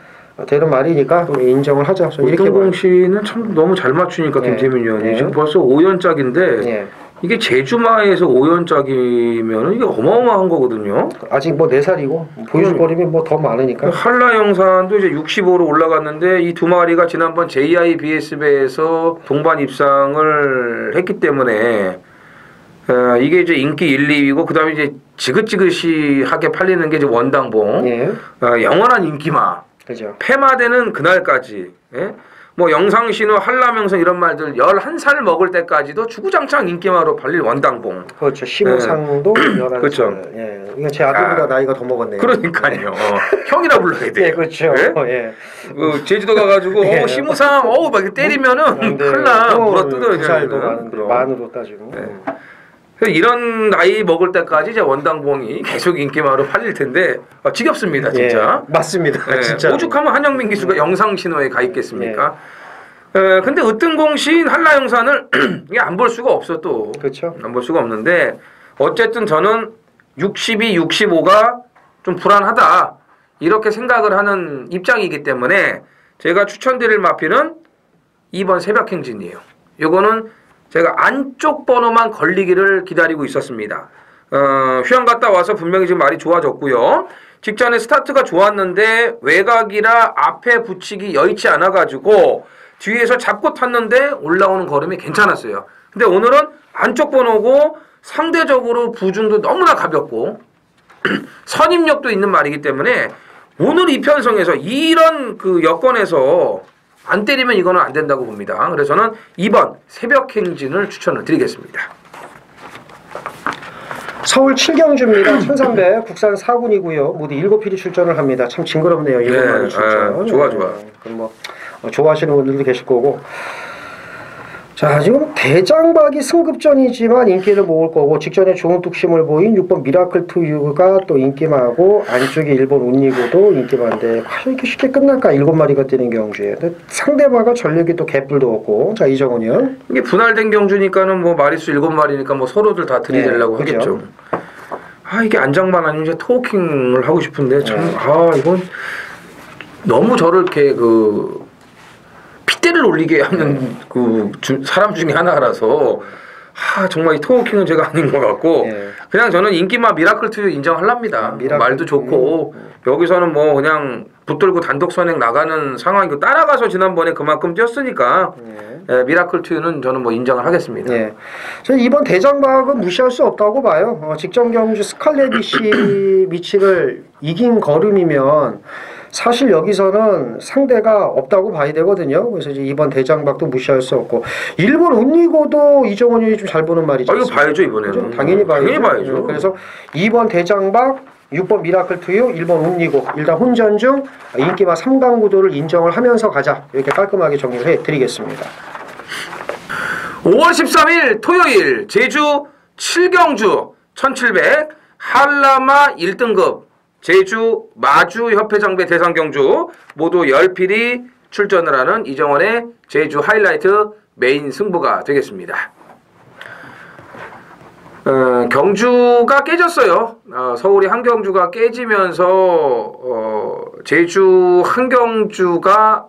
되는 말이니까 인정을 하자. 으뜸공신은 참 너무 잘 맞추니까 김태민 의원이 지금 벌써 5연짝인데 이게 제주마에서 5연짝이면 이게 어마어마한 거거든요. 아직 뭐 4살이고 보여줄 거림이 뭐 더 많으니까. 한라영산도 이제 65로 올라갔는데 이 두 마리가 지난번 JIBS배에서 동반 입상을 했기 때문에 이게 이제 인기 1, 2위고 그다음에 이제 지긋지긋이하게 팔리는 게 이제 원당봉. 예. 영원한 인기마. 그죠. 폐마되는 그날까지. 예? 뭐 영상신호, 한라명성 이런 말들 11살 먹을 때까지도 주구장창 인기마로 팔릴 원당봉. 그렇죠. 시무상도 11살. 그렇죠. 예. 이거 제 아들보다 나이가 더 먹었네요. 그러니까요. 형이라 불러야 돼요. 예, 그렇죠. 예? 예. 그 제주도 가가지고 예. 시무상 막 이렇게 때리면은 큰일 나. 물어뜯어야 돼. 2살도 많은데 만으로 따지고. 이런 나이 먹을 때까지 이제 원당봉이 계속 인기마로 팔릴 텐데 지겹습니다 진짜. 예, 맞습니다. 진짜. 오죽하면 한영민 기수가 영상신호에 가 있겠습니까? 근데 으뜸공신 한라영산을 안 볼 수가 없어 또. 그렇죠. 안 볼 수가 없는데 어쨌든 저는 62, 65가 좀 불안하다 이렇게 생각을 하는 입장이기 때문에 제가 추천드릴 마필은 2번 새벽행진이에요. 요거는 제가 안쪽 번호만 걸리기를 기다리고 있었습니다. 휴양 갔다 와서 분명히 지금 말이 좋아졌고요. 직전에 스타트가 좋았는데 외곽이라 앞에 붙이기 여의치 않아가지고 뒤에서 잡고 탔는데 올라오는 걸음이 괜찮았어요. 근데 오늘은 안쪽 번호고 상대적으로 부중도 너무나 가볍고 선입력도 있는 말이기 때문에 오늘 이 편성에서 이런 그 여건에서 안 때리면 이거는 안 된다고 봅니다. 그래서 저는 2번 새벽행진을 추천을 드리겠습니다. 서울 7경주입니다. 1300 국산 4군이고요. 모두 7필이 출전을 합니다. 참 징그럽네요. 7마리 출전. 좋아. 그럼 뭐 좋아하시는 분들도 계실 거고. 자, 지금 대장박이 승급전이지만 인기를 모을 거고 직전에 좋은 뚝심을 보인 6번 미라클 투유가 또 인기마고 안쪽에 1번 운니고도 인기마인데 과연 이렇게 쉽게 끝날까? 7마리가 뛰는 경주에. 근데 상대마가 전력이 또 개뿔도 없고. 자, 이정훈이요. 이게 분할된 경주니까는 뭐 마리수 7마리니까 뭐 서로들 다 들이대려고 하겠죠. 이게 안장만 아니면 이제 토킹을 하고 싶은데 참 이건 너무 저렇게 핏대를 올리게 하는 사람 중에 하나라서 정말 이 토킹은 제가 아닌 것 같고 그냥 저는 인기마 미라클 투유 인정하랍니다. 말도 좋고 여기서는 뭐 그냥 붙들고 단독 선행 나가는 상황이고 따라가서 지난번에 그만큼 뛰었으니까 미라클 투유는 저는 뭐 인정을 하겠습니다. 저는 이번 대장박은 무시할 수 없다고 봐요. 직전 경주 스칼렛 미치를 이긴 걸음이면 사실 여기서는 상대가 없다고 봐야 되거든요. 그래서 이제 이번 대장박도 무시할 수 없고 일본 운니고도 이정원이 좀 잘 보는 말이죠. 이거 봐야죠 이번에는. 당연히 봐야죠. 그래서 2번 대장박, 6번 미라클 투유, 1번 운니고 일단 혼전 중 인기마 3강 구도를 인정을 하면서 가자. 이렇게 깔끔하게 정리를 해드리겠습니다. 5월 13일 토요일 제주 7경주 1700 한라마 1등급 제주 마주협회장배 대상경주 모두 10필이 출전을 하는 이정원의 제주 하이라이트 메인 승부가 되겠습니다. 경주가 깨졌어요. 서울이 한 경주가 깨지면서 제주 한 경주가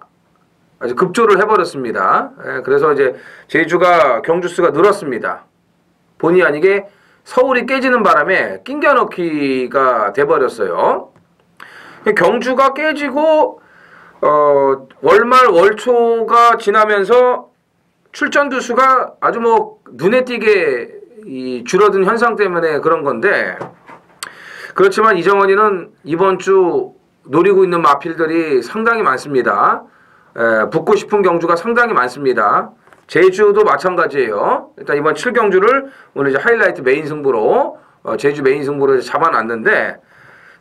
아주 급조를 해버렸습니다. 그래서 이제 제주가 경주수가 늘었습니다. 본의 아니게 서울이 깨지는 바람에 낑겨넣기가 돼버렸어요. 경주가 깨지고 월말 월초가 지나면서 출전두 수가 아주 뭐 눈에 띄게 줄어든 현상 때문에 그런 건데 그렇지만 이정원이는 이번 주 노리고 있는 마필들이 상당히 많습니다. 붙고 싶은 경주가 상당히 많습니다. 제주도 마찬가지예요. 일단 이번 7경주를 오늘 이제 하이라이트 메인 승부로 제주 메인 승부로 잡아놨는데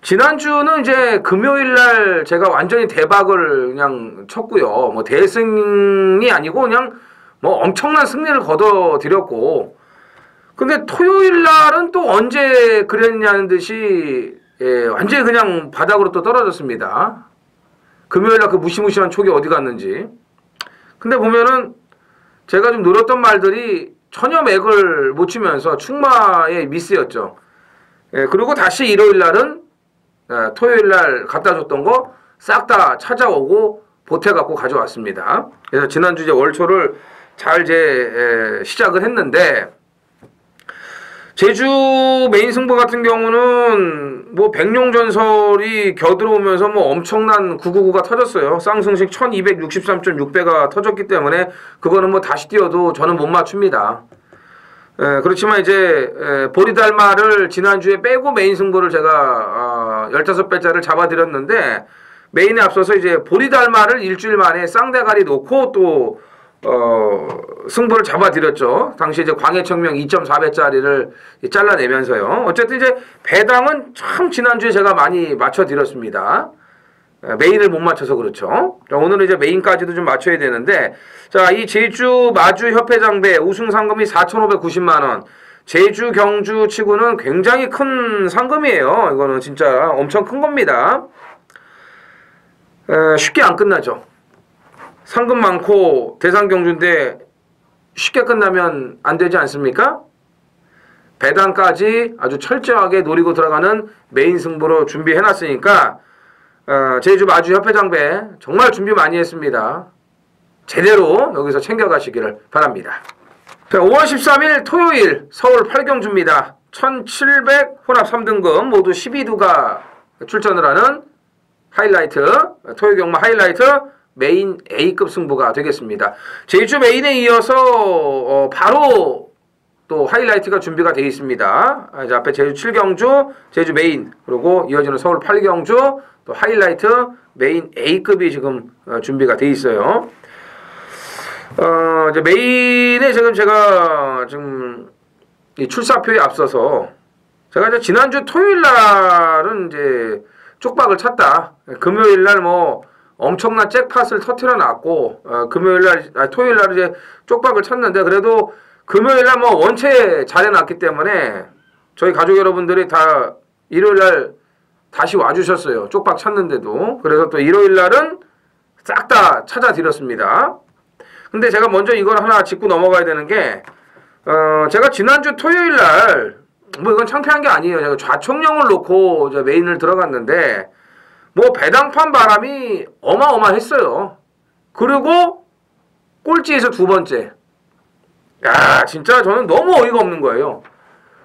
지난주는 이제 금요일 날 제가 완전히 대박을 그냥 쳤고요. 뭐 대승이 아니고 그냥 뭐 엄청난 승리를 거둬들였고 근데 토요일 날은 또 언제 그랬냐는 듯이 완전히 그냥 바닥으로 또 떨어졌습니다. 금요일 날 그 무시무시한 촉이 어디 갔는지. 근데 보면은 제가 좀 늘었던 말들이 전혀 맥을 못 치면서 충마의 미스였죠. 그리고 다시 일요일 날은 토요일 날 갖다 줬던 거 싹 다 찾아오고 보태갖고 가져왔습니다. 그래서 지난주 이제 월초를 잘 시작을 했는데 제주 메인 승부 같은 경우는 뭐 백룡전설이 겨들어오면서 뭐 엄청난 999가 터졌어요. 쌍승식 1263.6배가 터졌기 때문에 그거는 뭐 다시 뛰어도 저는 못 맞춥니다. 그렇지만 이제 보리달마를 지난주에 빼고 메인 승부를 제가 15배짜리를 잡아드렸는데 메인에 앞서서 이제 보리달마를 일주일 만에 쌍대가리 놓고 또 승부를 잡아드렸죠. 당시 이제 광해청명 2.4배짜리를 잘라내면서요. 어쨌든 이제 배당은 참 지난주에 제가 많이 맞춰드렸습니다. 메인을 못 맞춰서 그렇죠. 자, 오늘은 이제 메인까지도 좀 맞춰야 되는데, 자, 이 제주 마주 협회장배 우승 상금이 4,590만원. 제주 경주 치고는 굉장히 큰 상금이에요. 이거는 진짜 엄청 큰 겁니다. 쉽게 안 끝나죠. 상금 많고 대상 경주인데 쉽게 끝나면 안 되지 않습니까? 배당까지 아주 철저하게 노리고 들어가는 메인 승부로 준비해놨으니까 제주 마주 협회장배 정말 준비 많이 했습니다. 제대로 여기서 챙겨가시기를 바랍니다. 자, 5월 13일 토요일 서울 8경주입니다. 1700 혼합 3등급 모두 12두가 출전을 하는 하이라이트, 토요 경마 하이라이트 메인 A급 승부가 되겠습니다. 제주 메인에 이어서 바로 또 하이라이트가 준비가 되어 있습니다. 이제 앞에 제주 7경주, 제주 메인, 그리고 이어지는 서울 8경주, 또 하이라이트 메인 A급이 지금 준비가 되어 있어요. 이제 메인에 지금 제가 지금 이 출사표에 앞서서 제가 이제 지난주 토요일 날은 이제 쪽박을 찼다. 금요일 날 뭐 엄청난 잭팟을 터트려 놨고 금요일 날 토요일 날 이제 쪽박을 찼는데 그래도 금요일 날 뭐 원체 잘해 놨기 때문에 저희 가족 여러분들이 다 일요일 날 다시 와 주셨어요. 쪽박 찼는데도. 그래서 또 일요일 날은 싹 다 찾아 드렸습니다. 근데 제가 먼저 이걸 하나 짚고 넘어가야 되는 게 제가 지난주 토요일 날 뭐 이건 창피한 게 아니에요. 제가 좌총령을 놓고 이제 메인을 들어갔는데 뭐 배당판 바람이 어마어마했어요. 그리고 꼴찌에서 두 번째. 야, 진짜 저는 너무 어이가 없는 거예요.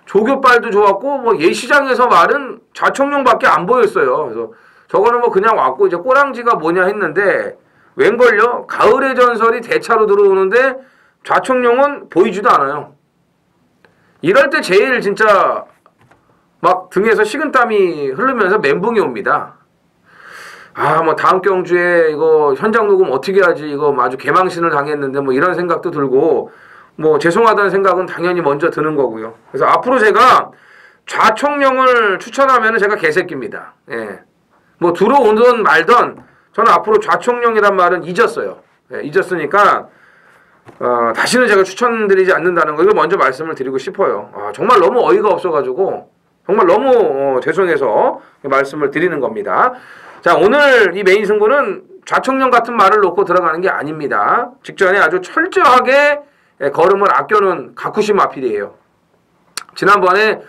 조교빨도 좋았고 뭐 예시장에서 말은 좌총령밖에 안 보였어요. 그래서 저거는 뭐 그냥 왔고 이제 꼬랑지가 뭐냐 했는데 웬걸요? 가을의 전설이 대차로 들어오는데 좌총령은 보이지도 않아요. 이럴 때 제일 진짜 막 등에서 식은땀이 흐르면서 멘붕이 옵니다. 뭐 다음 경주에 이거 현장 녹음 어떻게 하지? 이거 아주 개망신을 당했는데 뭐 이런 생각도 들고 뭐 죄송하다는 생각은 당연히 먼저 드는 거고요. 그래서 앞으로 제가 좌총령을 추천하면 제가 개새끼입니다. 예. 뭐 들어오든 말든 저는 앞으로 좌총령이란 말은 잊었어요. 예, 잊었으니까 다시는 제가 추천드리지 않는다는 거 이걸 먼저 말씀을 드리고 싶어요. 정말 너무 어이가 없어가지고 정말 너무 죄송해서 말씀을 드리는 겁니다. 자, 오늘 이 메인 승부는 좌총령 같은 말을 놓고 들어가는 게 아닙니다. 직전에 아주 철저하게 걸음을 아껴놓은 가쿠시 마필이에요. 지난번에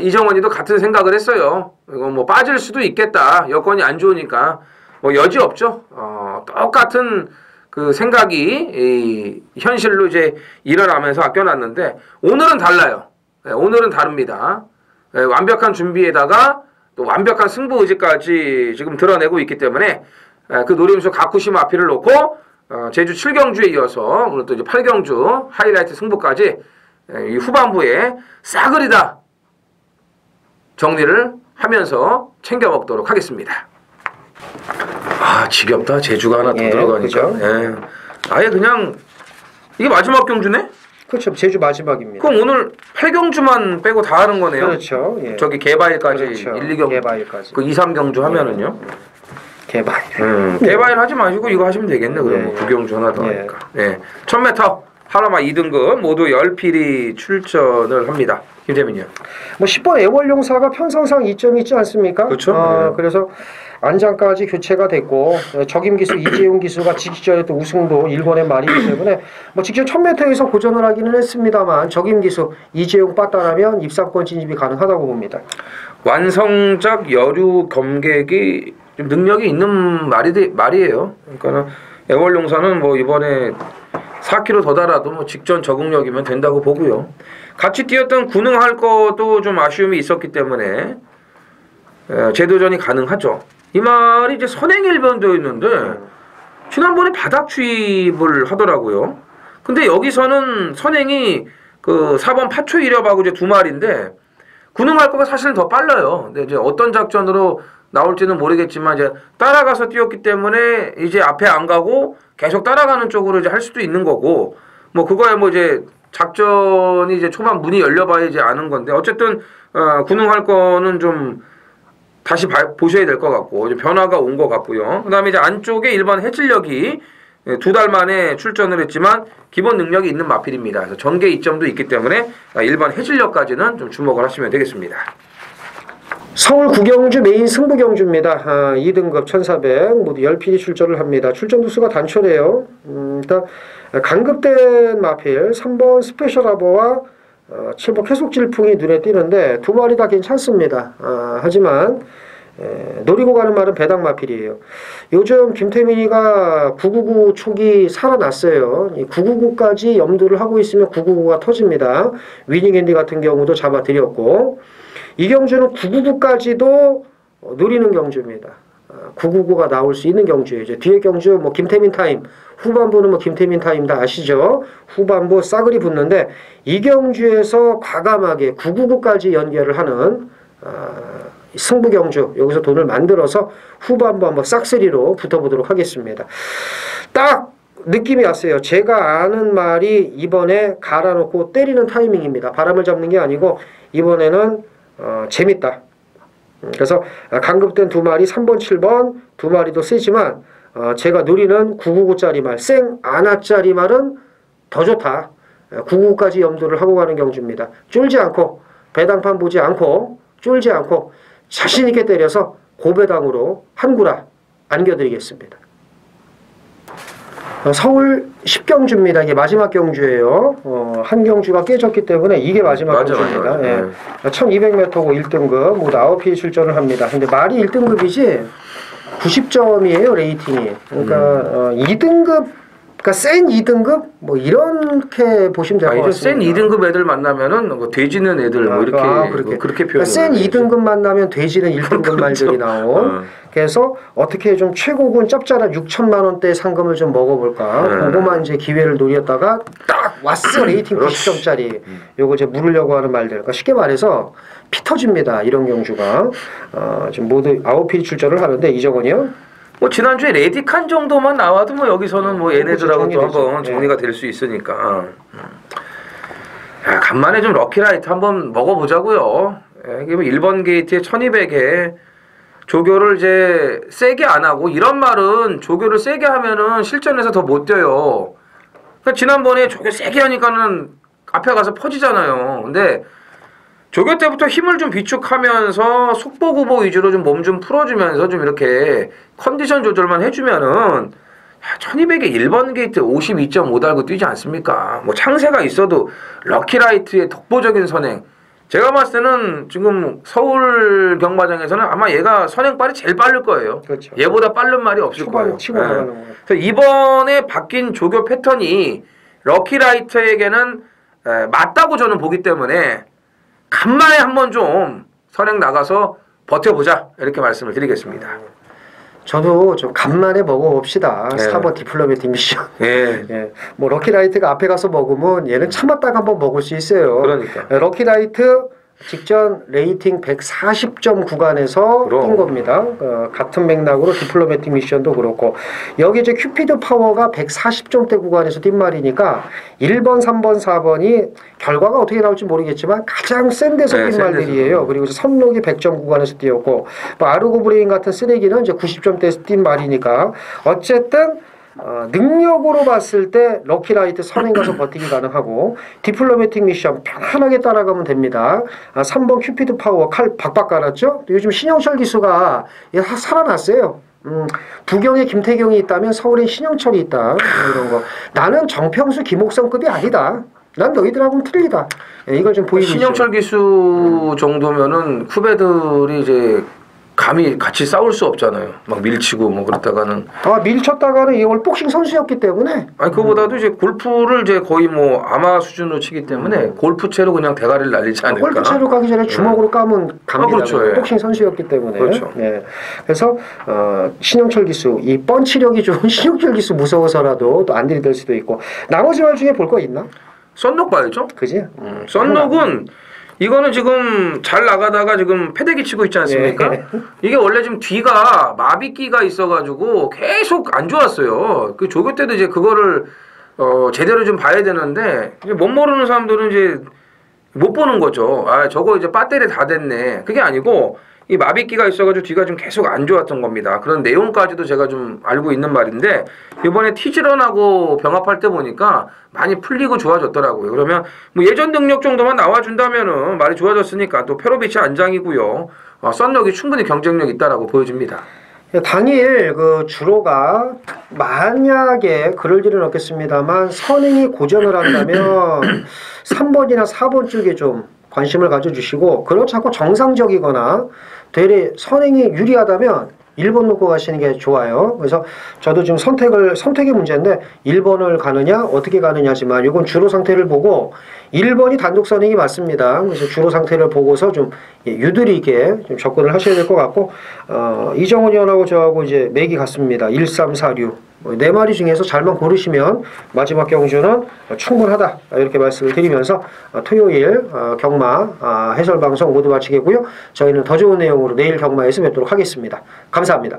이정원이도 같은 생각을 했어요. 이거 뭐 빠질 수도 있겠다. 여건이 안 좋으니까 뭐 여지 없죠. 똑같은 그 생각이 현실로 이제 일어나면서 아껴놨는데 오늘은 달라요. 오늘은 다릅니다. 완벽한 준비에다가 또 완벽한 승부 의지까지 지금 드러내고 있기 때문에 그 노림수 가쿠시 마필을 놓고 제주 7경주에 이어서 오늘 또 이제 8경주 하이라이트 승부까지 이 후반부에 싸그리다 정리를 하면서 챙겨 먹도록 하겠습니다. 지겹다. 제주가 하나 더 들어가니까. 그렇죠. 예. 아예 그냥 이게 마지막 경주네? 그렇죠. 제주 마지막입니다. 그럼 오늘 8경주만 빼고 다 하는 거네요. 그렇죠. 예. 저기 개바일까지 그렇죠. 1, 2경주 개바일까지. 그 2, 3경주 하면은요. 개바일. 개바일 하지 마시고 이거 하시면 되겠네. 그럼 9경주 하나 더 하니까. 예. 1000m 하나마 2등급 모두 10필이 출전을 합니다. 김재민이요. 뭐 10번 애월용사가 편성상 이점이 있지 않습니까? 그렇죠. 그래서 안장까지 교체가 됐고 적임 기수 이재용 기수가 직전에 또 우승도 일본의 말이기 때문에 뭐 직전 1000m에서 고전을 하기는 했습니다만 적임 기수 이재용 빠따라면 입상권 진입이 가능하다고 봅니다. 완성작 여류 검객이 좀 능력이 있는 말이에요. 그러니까 애월용사는 뭐 이번에 4kg 더 달아도 뭐 직전 적응력이면 된다고 보고요. 같이 뛰었던 군흥할 것도 좀 아쉬움이 있었기 때문에 재도전이 가능하죠. 이 말이 이제 선행 1번도 있는데 지난번에 바닥 추입을 하더라고요. 근데 여기서는 선행이 그 4번 파초 1엽하고 이제 두 마리인데 군흥할 거가 사실은 더 빨라요. 근데 이제 어떤 작전으로 나올지는 모르겠지만 이제 따라가서 뛰었기 때문에 이제 앞에 안 가고 계속 따라가는 쪽으로 이제 할 수도 있는 거고 뭐 그거야 뭐 이제 작전이 이제 초반 문이 열려봐야지 아는 건데 어쨌든 군흥할 거는 좀 다시 보셔야 될 것 같고 이제 변화가 온 것 같고요. 그다음에 이제 안쪽에 일반 해질녘이 2달 만에 출전을 했지만 기본 능력이 있는 마필입니다. 그래서 전개 이점도 있기 때문에 일반 해질녘까지는 좀 주목을 하시면 되겠습니다. 서울 구경주 메인 승부 경주입니다. 2등급 1400 모두 10필이 출전을 합니다. 출전 두수가 단촐해요. 일단 강급된 마필 3번 스페셜 하버와 7번 계속질풍이 눈에 띄는데 두 마리 다 괜찮습니다. 하지만 노리고 가는 말은 배당 마필이에요. 요즘 김태민이가 999 촉이 살아났어요. 999까지 염두를 하고 있으면 999가 터집니다. 위닝앤디 같은 경우도 잡아드렸고 이 경주는 999까지도 노리는 경주입니다. 999가 나올 수 있는 경주예요. 이제 뒤에 경주 뭐 김태민 타임, 후반부는 뭐 김태민 타임 다 아시죠? 후반부 싸그리 붙는데 이 경주에서 과감하게 999까지 연결을 하는 승부 경주 여기서 돈을 만들어서 후반부 한번 싹쓸이로 붙어보도록 하겠습니다. 딱 느낌이 왔어요. 제가 아는 말이 이번에 갈아놓고 때리는 타이밍입니다. 바람을 잡는 게 아니고 이번에는 재밌다. 그래서 강급된 두 마리 3번 7번 두 마리도 세지만 제가 누리는 999짜리 말 생 아나짜리 말은 더 좋다. 999까지 염두를 하고 가는 경주입니다. 쫄지 않고 배당판 보지 않고 쫄지 않고 자신있게 때려서 고배당으로 한 구라 안겨드리겠습니다. 서울 10경주입니다. 이게 마지막 경주예요. 한 경주가 깨졌기 때문에 이게 마지막 경주입니다. 예. 1200m고 1등급 모두 9필이 출전을 합니다. 근데 말이 1등급이지 90점이에요 레이팅이. 그러니까 2등급 그러니까 센 2등급 뭐 이렇게 보시면 될 것 같습니다. 센 2등급 애들 만나면은 뭐 돼지는 애들 뭐 이렇게 그렇게 표현. 그러니까 센 2등급 만나면 돼지는 1등급 말들이 나온. 그래서 어떻게 좀 최고군 짭짤한 6천만 원대 상금을 좀 먹어볼까. 그거만 이제 기회를 노렸다가 딱 왔어 레이팅 90점짜리. 요거 이제 물으려고 하는 말들. 그러니까 쉽게 말해서 피 터집니다. 이런 경주가 지금 모두 9필이 출전을 하는데 이정원이요. 뭐 지난주에 레디칸 정도만 나와도 뭐 여기서는 뭐 얘네들하고 또 한번 정리가 될 수 있으니까. 야, 간만에 좀 럭키라이트 한번 먹어보자고요. 이게 뭐 1번 게이트에 1200에 조교를 이제 세게 안 하고 이런 말은 조교를 세게 하면은 실전에서 더 못 뛰어요. 그러니까 지난번에 조교 세게 하니까는 앞에 가서 퍼지잖아요. 근데 조교 때부터 힘을 좀 비축하면서 속보구보 위주로 좀 몸 좀 풀어주면서 좀 이렇게 컨디션 조절만 해주면은 1200에 1번 게이트 52.5 달고 뛰지 않습니까? 뭐 창세가 있어도 럭키라이트의 독보적인 선행. 제가 봤을 때는 지금 서울 경마장에서는 아마 얘가 선행빨이 제일 빠를 거예요. 그렇죠. 얘보다 빠른 말이 없을 거예요. 치고 나가는 거예요. 그래서 이번에 바뀐 조교 패턴이 럭키라이트에게는 맞다고 저는 보기 때문에 간만에 한번 좀 선행 나가서 버텨보자 이렇게 말씀을 드리겠습니다. 저도 좀 간만에 먹어봅시다. 4번 디플로매틱 미션. 예. 뭐 럭키라이트가 앞에 가서 먹으면 얘는 참았다가 한번 먹을 수 있어요. 그러니까. 럭키라이트 직전 레이팅 140점 구간에서 뛴 겁니다. 같은 맥락으로 디플로매틱 미션도 그렇고 여기 이제 큐피드 파워가 140점대 구간에서 뛴 말이니까 1번, 3번, 4번이 결과가 어떻게 나올지 모르겠지만 가장 센 데서 뛴 말들이에요. 그리고 이제 선록이 100점 구간에서 뛰었고 뭐 아르고 브레인 같은 쓰레기는 이제 90점대에서 뛴 말이니까 어쨌든 능력으로 봤을 때 럭키라이트 선행 가서 버티기 가능하고 디플로매틱 미션 편안하게 따라가면 됩니다. 3번 큐피드 파워 칼 박박 깔았죠. 요즘 신영철 기수가 살아났어요. 부경에 김태경이 있다면 서울엔 신영철이 있다. 이런 거. 나는 정평수 김옥성급이 아니다. 난 너희들하고는 틀리다. 이걸 좀 보이고 신영철 기수 정도면은 후배들이 이제 감히 같이 싸울 수 없잖아요. 막 밀치고 뭐 그랬다가는. 밀쳤다가는 이걸 복싱 선수였기 때문에. 아니 그보다도 이제 골프를 이제 거의 뭐 아마 수준으로 치기 때문에 골프채로 그냥 대가리를 날리지 않을까. 골프채로 가기 전에 주먹으로 까면 갑니다. 그렇죠. 예. 복싱 선수였기 때문에. 그렇죠. 네. 그래서 신영철 기수 이 펀치력이 좋은 신영철 기수 무서워서라도 또 안 들이댈 수도 있고. 나머지 말 중에 볼 거 있나? 썬록 봐야죠. 그지? 썬록은 이거는 지금 잘 나가다가 지금 패대기 치고 있지 않습니까? 예. 이게 원래 지금 뒤가 마비끼가 있어가지고 계속 안 좋았어요. 그 조교 때도 이제 그거를 제대로 좀 봐야 되는데 이제 못 모르는 사람들은 이제 못 보는 거죠. 아 저거 이제 배터리 다 됐네. 그게 아니고 이 마비끼가 있어가지고 뒤가 좀 계속 안 좋았던 겁니다. 그런 내용까지도 제가 좀 알고 있는 말인데 이번에 티즈런하고 병합할 때 보니까 많이 풀리고 좋아졌더라고요. 그러면 뭐 예전 능력 정도만 나와준다면은 말이 좋아졌으니까 또 페로비치 안장이고요. 썬록이 충분히 경쟁력 있다라고 보여집니다. 당일 그 주로가 만약에 그럴 일은 없겠습니다만 선행이 고전을 한다면 3번이나 4번 쪽에 좀 관심을 가져주시고 그렇지 않고 정상적이거나 되레 선행이 유리하다면 1번 놓고 가시는 게 좋아요. 그래서 저도 지금 선택의 문제인데 1번을 가느냐 어떻게 가느냐지만 이건 주로 상태를 보고 1번이 단독 선행이 맞습니다. 그래서 주로 상태를 보고서 좀 유도리 있게 좀 접근을 하셔야 될 것 같고 이정훈 의원하고 저하고 이제 맥이 같습니다. 1, 3, 4, 6 네 마리 중에서 잘만 고르시면 마지막 경주는 충분하다 이렇게 말씀을 드리면서 토요일 경마 해설 방송 모두 마치겠고요. 저희는 더 좋은 내용으로 내일 경마에서 뵙도록 하겠습니다. 감사합니다.